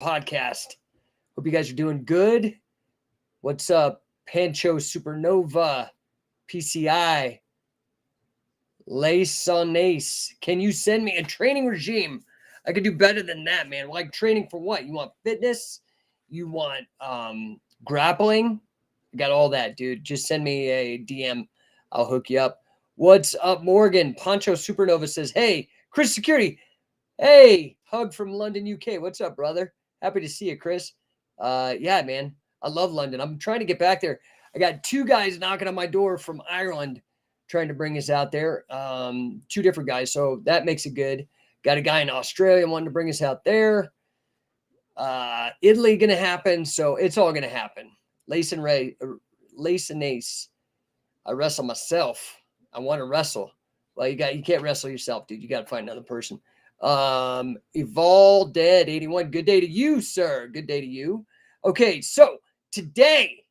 Podcast. Hope you guys are doing good. What's up, Pancho Supernova, PCI, Lace on Ace? Can you send me a training regime? I could do better than that, man. Like training for what? You want fitness? You want grappling? I got all that, dude. Just send me a DM. I'll hook you up. What's up, Morgan? Pancho Supernova says, hey, Chris Security. Hey, hug from London, UK. What's up, brother? Happy to see you, Chris. Yeah, man. I love London. I'm trying to get back there. I got two guys knocking on my door from Ireland trying to bring us out there. Two different guys. So that makes it good. Got a guy in Australia wanting to bring us out there. Italy going to happen. So it's all going to happen. Lace and Ace. I wrestle myself. I want to wrestle. Well, you can't wrestle yourself, dude. You got to find another person. Evolve Dead 81. Good day to you, sir. Good day to you. Okay, so today's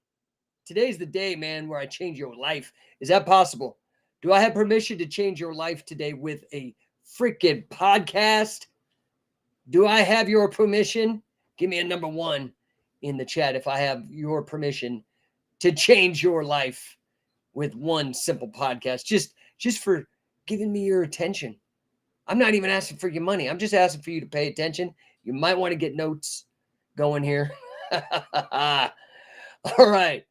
the day, man, where I change your life. Is that possible? Do I have permission to change your life today with a freaking podcast? Do I have your permission? Give me a number 1 in the chat if I have your permission to change your life with one simple podcast. Just for giving me your attention. I'm not even asking for your money. I'm just asking for you to pay attention. You might want to get notes going here. All right.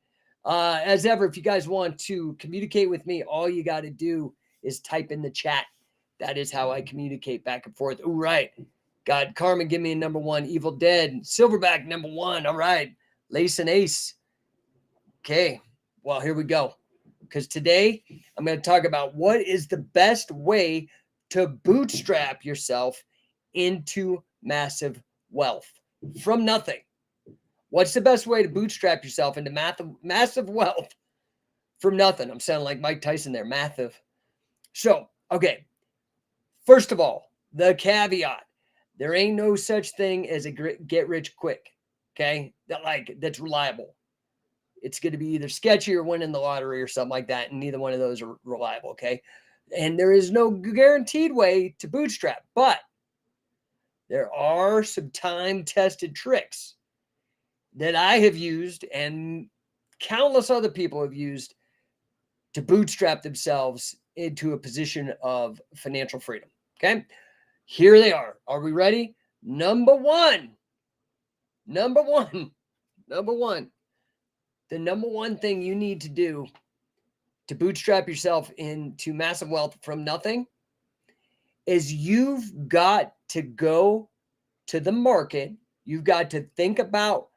As ever, if you guys want to communicate with me, all you got to do is type in the chat. That is how I communicate back and forth. All right. God, Carmen, give me a number 1. Evil Dead. Silverback, number 1. All right. Lace and Ace. Okay. Well, here we go. Because today I'm going to talk about what is the best way to bootstrap yourself into massive wealth from nothing. What's the best way to bootstrap yourself into massive wealth from nothing? I'm sounding like Mike Tyson there, massive. So, okay. First of all, the caveat. There ain't no such thing as a get rich quick. Okay? That's reliable. It's going to be either sketchy or winning the lottery or something like that. And neither one of those are reliable. Okay? And there is no guaranteed way to bootstrap, but there are some time-tested tricks that I have used and countless other people have used to bootstrap themselves into a position of financial freedom. Okay, here they are. Are we ready? Number one. The number one thing you need to do to bootstrap yourself into massive wealth from nothing is you've got to go to the market. You've got to think about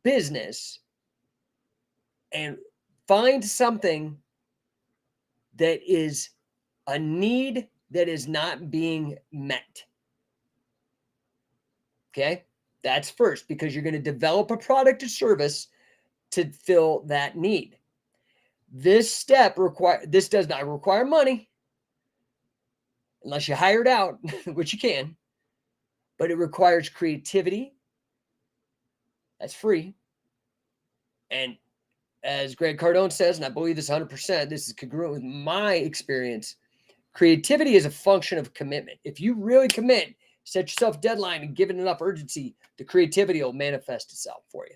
business and find something that is a need that is not being met. Okay? That's first, because you're going to develop a product or service to fill that need. This does not require money unless you hire it out, which you can, but it requires creativity. That's free. And as Greg Cardone says, and I believe this 100%, this is congruent with my experience, creativity is a function of commitment. If you really commit, set yourself a deadline and give it enough urgency, the creativity will manifest itself for you.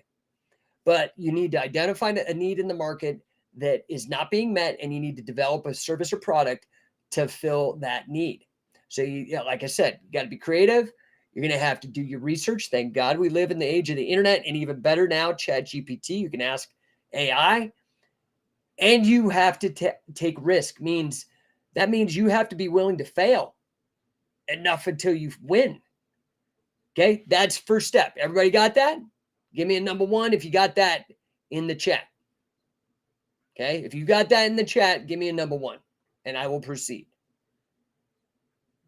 But you need to identify a need in the market that is not being met, and you need to develop a service or product to fill that need. So, like I said, you got to be creative. You're going to have to do your research. Thank God we live in the age of the internet, and even better now, ChatGPT. You can ask AI, and you have to take risk. That means you have to be willing to fail enough until you win. Okay, that's first step. Everybody got that? Give me a number 1 if you got that in the chat. Okay, if you got that in the chat, give me a number 1, and I will proceed.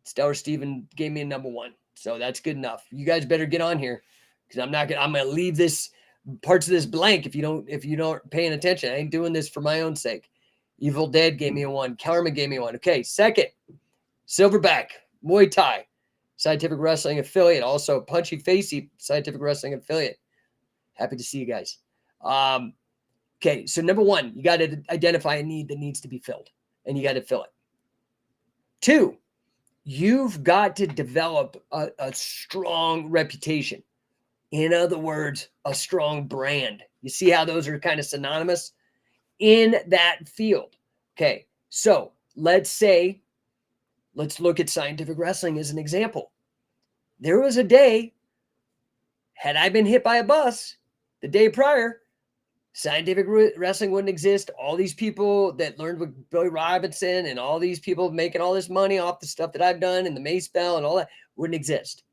Stellar Steven gave me a number 1, so that's good enough. You guys better get on here, because I'm gonna leave this parts of this blank if you don't paying attention. I ain't doing this for my own sake. Evil Dead gave me a 1. Karma gave me a 1. Okay, second, Silverback Muay Thai Scientific Wrestling affiliate, also Punchy Facey Scientific Wrestling affiliate. Happy to see you guys. Okay, so number 1, you got to identify a need that needs to be filled, and you got to fill it. 2, you've got to develop a strong reputation. In other words, a strong brand. You see how those are kind of synonymous in that field. Okay, so let's look at scientific wrestling as an example. There was a day, had I been hit by a bus the day prior, scientific wrestling wouldn't exist. All these people that learned with Billy Robinson and all these people making all this money off the stuff that I've done and the Mace Bell and all that wouldn't exist.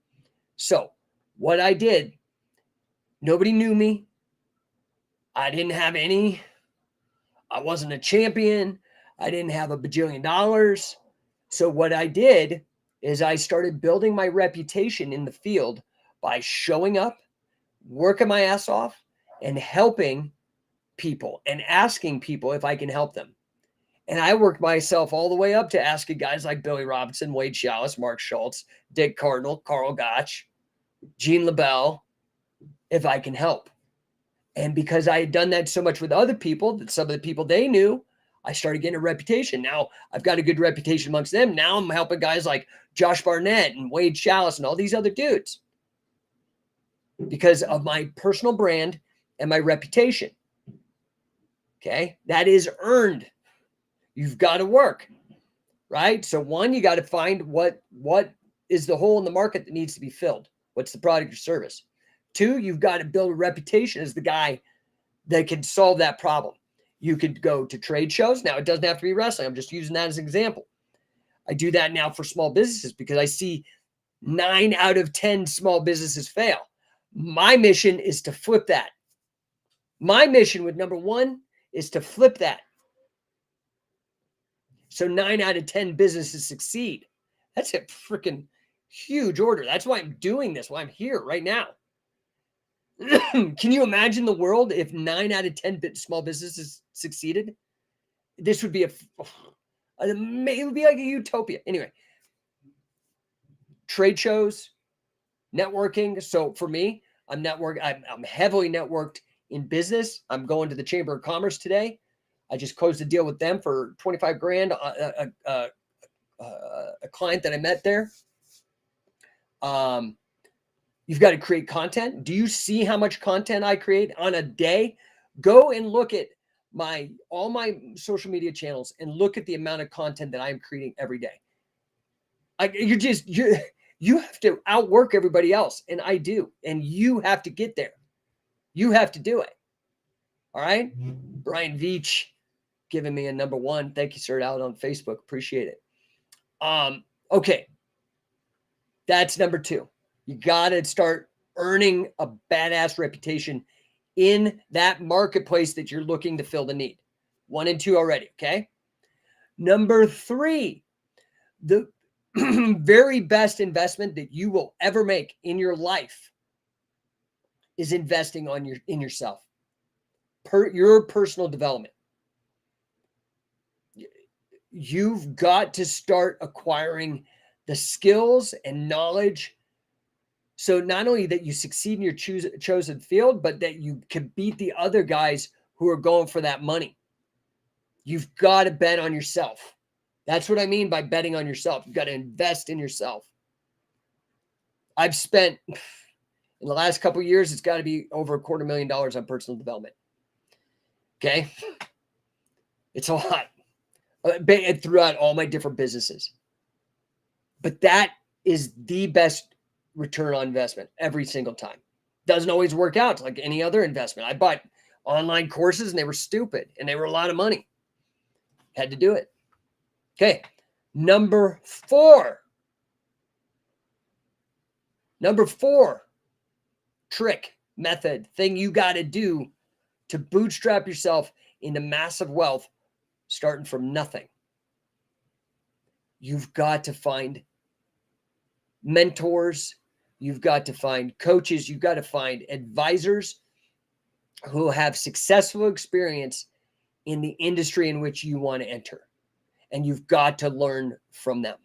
So what I did, nobody knew me. I wasn't a champion. I didn't have $1 bajillion. So what I did is I started building my reputation in the field by showing up, working my ass off, and helping people and asking people if I can help them. And I worked myself all the way up to asking guys like Billy Robinson, Wade Chalice, Mark Schultz, Dick Cardinal, Carl Gotch, Gene LaBelle, if I can help. And because I had done that so much with other people, that some of the people they knew, I started getting a reputation. Now I've got a good reputation amongst them. Now I'm helping guys like Josh Barnett and Wade Chalice and all these other dudes because of my personal brand and my reputation. Okay, that is earned. You've got to work, right? So one, you got to find what is the hole in the market that needs to be filled. What's the product or service? Two, you've got to build a reputation as the guy that can solve that problem. You could go to trade shows. Now, it doesn't have to be wrestling. I'm just using that as an example. I do that now for small businesses because I see 9 out of 10 small businesses fail. My mission is to flip that. My mission with number 1 is to flip that. So 9 out of 10 businesses succeed. That's a freaking huge order. That's why I'm doing this, why I'm here right now. Can you imagine the world if 9 out of 10 small businesses succeeded? This would be it would be like a utopia. Anyway, trade shows, networking. So for me, I'm heavily networked in business. I'm going to the Chamber of Commerce today. I just closed a deal with them for 25 grand. A client that I met there. You've got to create content. Do you see how much content I create on a day? Go and look at all my social media channels and look at the amount of content that I'm creating every day. You have to outwork everybody else, and I do. And you have to get there. You have to do it. All right? Brian Veach giving me a number 1. Thank you, sir, out on Facebook. Appreciate it. Okay. That's number 2. You got to start earning a badass reputation in that marketplace that you're looking to fill the need. 1 and 2 already, okay? Number 3, the very best investment that you will ever make in your life is investing in yourself, your personal development. You've got to start acquiring the skills and knowledge. So not only that you succeed in your chosen field, but that you can beat the other guys who are going for that money. You've got to bet on yourself. That's what I mean by betting on yourself. You've got to invest in yourself. I've spent, in the last couple of years, it's got to be over $250,000 on personal development. Okay? It's a lot. Throughout all my different businesses. But that is the best return on investment every single time. Doesn't always work out like any other investment. I bought online courses and they were stupid and they were a lot of money. Had to do it. Okay. Number 4 trick, method, thing you got to do to bootstrap yourself into massive wealth starting from nothing. You've got to find mentors. You've got to find coaches. You've got to find advisors who have successful experience in the industry in which you want to enter. And you've got to learn from them.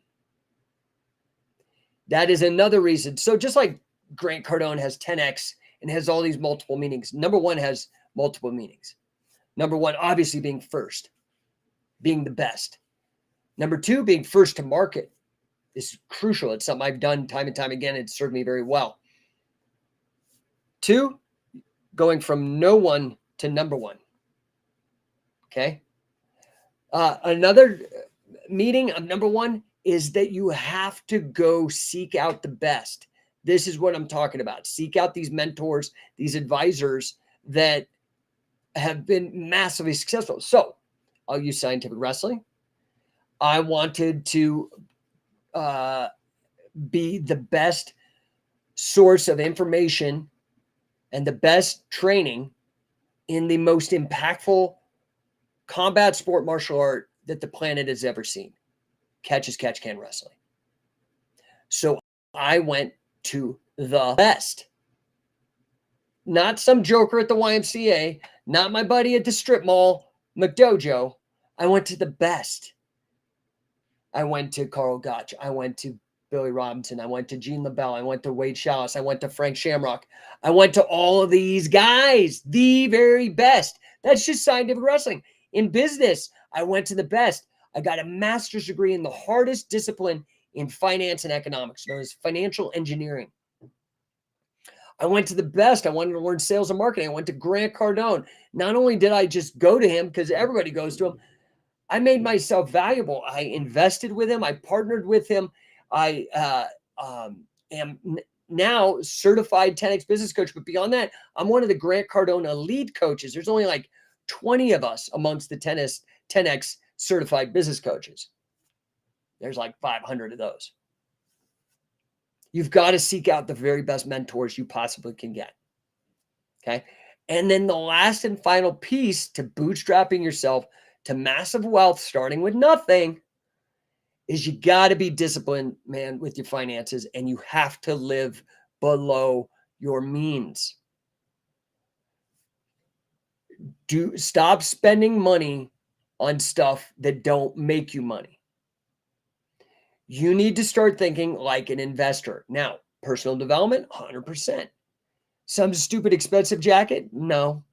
That is another reason. So just like Grant Cardone has 10X and has all these multiple meanings. Number 1 has multiple meanings. Number 1, obviously being first, being the best. Number 2, being first to market. Is crucial. It's something I've done time and time again. It's served me very well. 2, going from no one to number one. Okay. Another meaning of number one is that you have to go seek out the best. This is what I'm talking about. Seek out these mentors, these advisors that have been massively successful. So I'll use scientific wrestling. I wanted to be the best source of information and the best training in the most impactful combat sport martial art that the planet has ever seen. Catch as catch can wrestling. So I went to the best. Not some joker at the YMCA, not my buddy at the strip mall, McDojo. I went to the best. I went to Carl Gotch. I went to Billy Robinson. I went to Gene LaBelle. I went to Wade Chalice. I went to Frank Shamrock. I went to all of these guys, the very best. That's just scientific wrestling. In business, I went to the best. I got a master's degree in the hardest discipline in finance and economics, known as financial engineering. I went to the best. I wanted to learn sales and marketing. I went to Grant Cardone. Not only did I just go to him because everybody goes to him, I made myself valuable. I invested with him. I partnered with him. I am now certified 10X business coach. But beyond that, I'm one of the Grant Cardone elite coaches. There's only like 20 of us amongst the 10X certified business coaches. There's like 500 of those. You've got to seek out the very best mentors you possibly can get. Okay. And then the last and final piece to bootstrapping yourself to massive wealth, starting with nothing, is you got to be disciplined, man, with your finances, and you have to live below your means. Stop spending money on stuff that don't make you money. You need to start thinking like an investor. Now, personal development, 100%. Some stupid expensive jacket? No.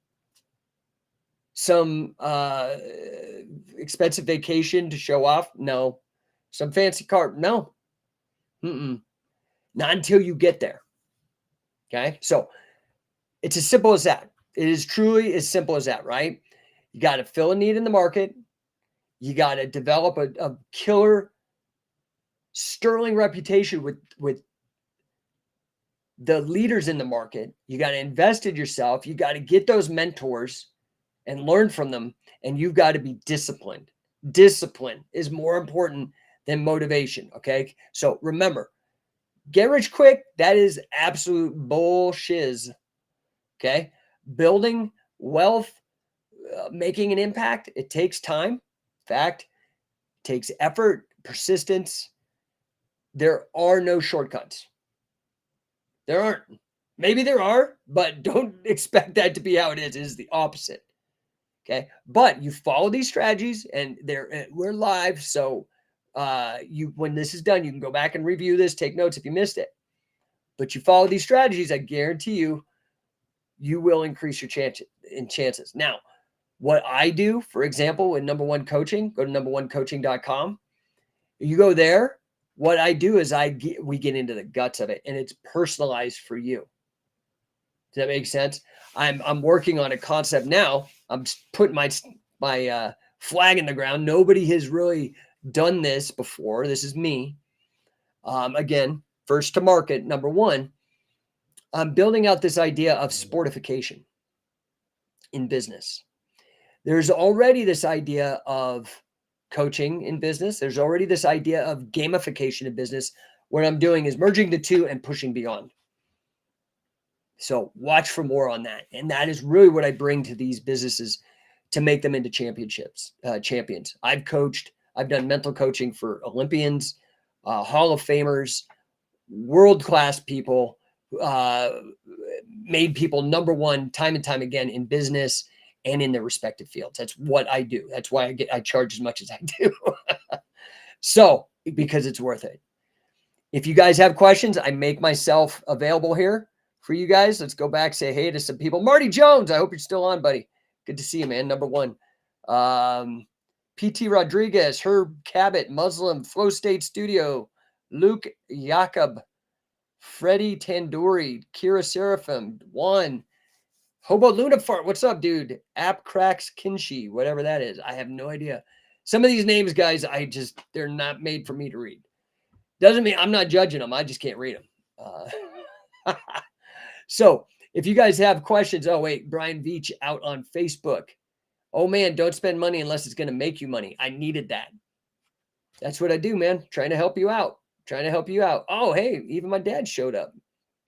Some expensive vacation to show off? No. Some fancy car? No. Not until you get there. Okay? So it's as simple as that. It is truly as simple as that, right? You got to fill a need in the market. You got to develop a killer sterling reputation with the leaders in the market. You got to invest in yourself. You got to get those mentors and learn from them. And you've got to be disciplined. Discipline is more important than motivation. Okay. So remember, get rich quick. That is absolute bullshiz. Okay. Building wealth, making an impact, it takes time. In fact, it takes effort, persistence. There are no shortcuts. There aren't. Maybe there are, but don't expect that to be how it is. It is the opposite. Okay. But you follow these strategies and we're live. So when this is done, you can go back and review this, take notes if you missed it. But you follow these strategies, I guarantee you, you will increase your chances. Now, what I do, for example, with No1 Coaching, go to no1coaching.com. You go there. What I do is we get into the guts of it, and it's personalized for you. Does that make sense? I'm working on a concept now. I'm putting my flag in the ground. Nobody has really done this before. This is me. Again, first to market. Number one, I'm building out this idea of sportification in business. There's already this idea of coaching in business. There's already this idea of gamification in business. What I'm doing is merging the two and pushing beyond. So watch for more on that. And that is really what I bring to these businesses to make them into champions. I've done mental coaching for Olympians, Hall of Famers, world-class people, made people number one time and time again in business and in their respective fields. That's what I do. That's why I charge as much as I do. So, because it's worth it. If you guys have questions, I make myself available here for you guys. Let's go back, say hey to some people. Marty Jones, I hope you're still on, buddy. Good to see you, man. Number one. PT Rodriguez, Herb Cabot, Muslim, Flow State Studio, Luke Jacob, Freddie Tandoori, Kira Seraphim, Juan, Hobo Lunafart. What's up, dude? App Cracks Kinshi, whatever that is. I have no idea. Some of these names, guys, they're not made for me to read. Doesn't mean I'm not judging them. I just can't read them. So if you guys have questions, oh, wait, Brian Veach out on Facebook. Oh, man, don't spend money unless it's going to make you money. I needed that. That's what I do, man. Trying to help you out. Oh, hey, even my dad showed up.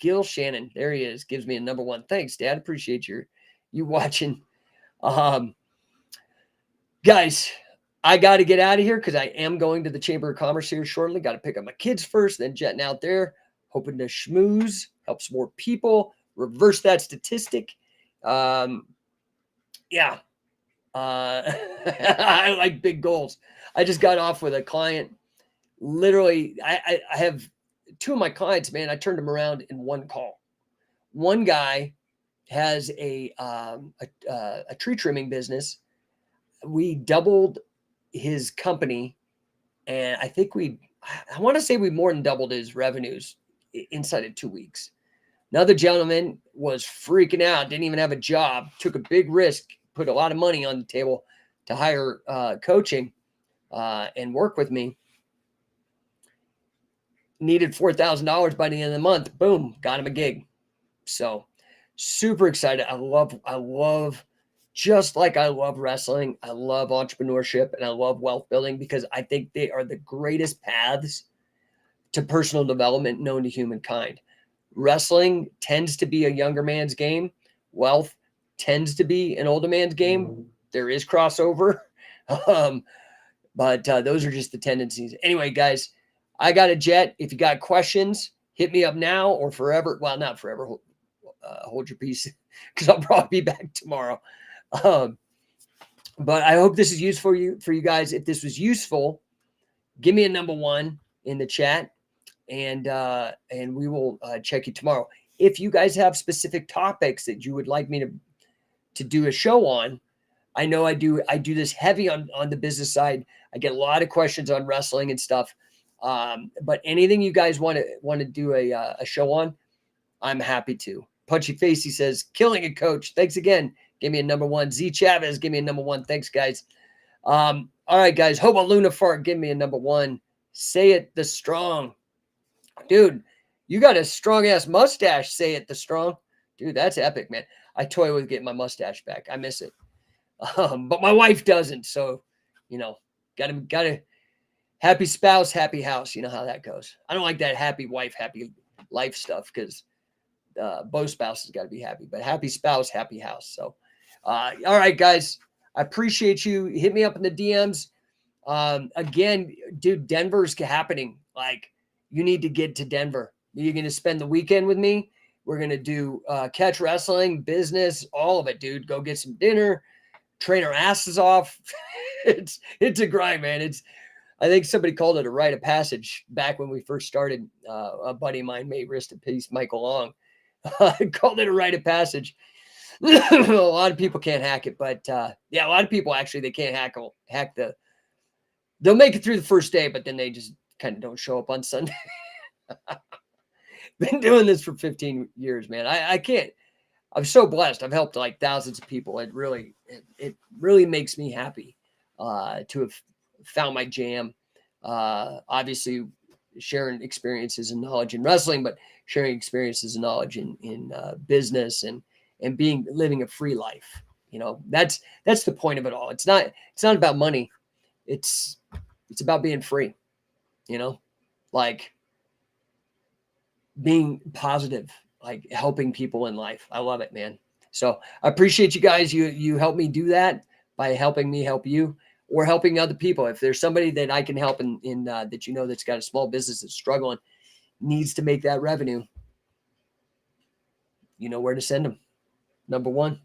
Gil Shannon. There he is. Gives me a number one. Thanks, Dad. Appreciate you watching. Guys, I got to get out of here because I am going to the Chamber of Commerce here shortly. Got to pick up my kids first, then jetting out there, hoping to schmooze, help some more people, reverse that statistic. Yeah. I like big goals. I just got off with a client. Literally, I have two of my clients, man. I turned them around in one call. One guy has a tree trimming business. We doubled his company, and I want to say we more than doubled his revenues inside of 2 weeks. Another gentleman was freaking out, didn't even have a job, took a big risk, put a lot of money on the table to hire coaching and work with me. Needed $4,000 by the end of the month. Boom, got him a gig. So super excited. I love, just like I love wrestling, I love entrepreneurship, and I love wealth building because I think they are the greatest paths to personal development known to humankind. Wrestling tends to be a younger man's game. Wealth tends to be an older man's game. There is crossover. But those are just the tendencies. Anyway, guys, I got a jet. If you got questions, hit me up now or forever. Well, not forever. Hold your peace because I'll probably be back tomorrow. But I hope this is useful for you guys. If this was useful, give me a number one in the chat, and we will check you tomorrow. If you guys have specific topics that you would like me to do a show on, I know I do this heavy on the business side. I get a lot of questions on wrestling and stuff. But anything you guys want to do a show on, I'm happy to. Punchy Face, he says, killing it, coach. Thanks again. Give me a number one. Z Chavez, give me a number one. Thanks, guys. All right, guys. Hobo Lunafart, give me a number one. Say it the strong. Dude, you got a strong ass mustache. Say it the strong. Dude, that's epic, man. I toy with getting my mustache back. I miss it. But my wife doesn't. So, gotta happy spouse, happy house. You know how that goes. I don't like that happy wife, happy life stuff because both spouses got to be happy. But happy spouse, happy house. So, all right, guys. I appreciate you. Hit me up in the DMs. Again, dude, Denver's happening. Like, you need to get to Denver. You're going to spend the weekend with me. We're going to do catch wrestling, business, all of it, dude. Go get some dinner, train our asses off. It's a grind, man. I think somebody called it a rite of passage back when we first started. A buddy of mine, may rest in peace, Michael Long, called it a rite of passage. A lot of people can't hack it, but yeah, a lot of people actually, they can't hack they'll make it through the first day, but then they just kind of don't show up on Sunday. Been doing this for 15 years, man. I can't. I'm so blessed. I've helped like thousands of people. It really makes me happy to have found my jam. Obviously, sharing experiences and knowledge in wrestling, but sharing experiences and knowledge in business and living a free life. That's the point of it all. It's not about money. It's about being free. Like being positive, like helping people in life. I love it, man. So I appreciate you guys. You help me do that by helping me help you or helping other people. If there's somebody that I can help in that, that's got a small business that's struggling, needs to make that revenue, you know where to send them. Number one.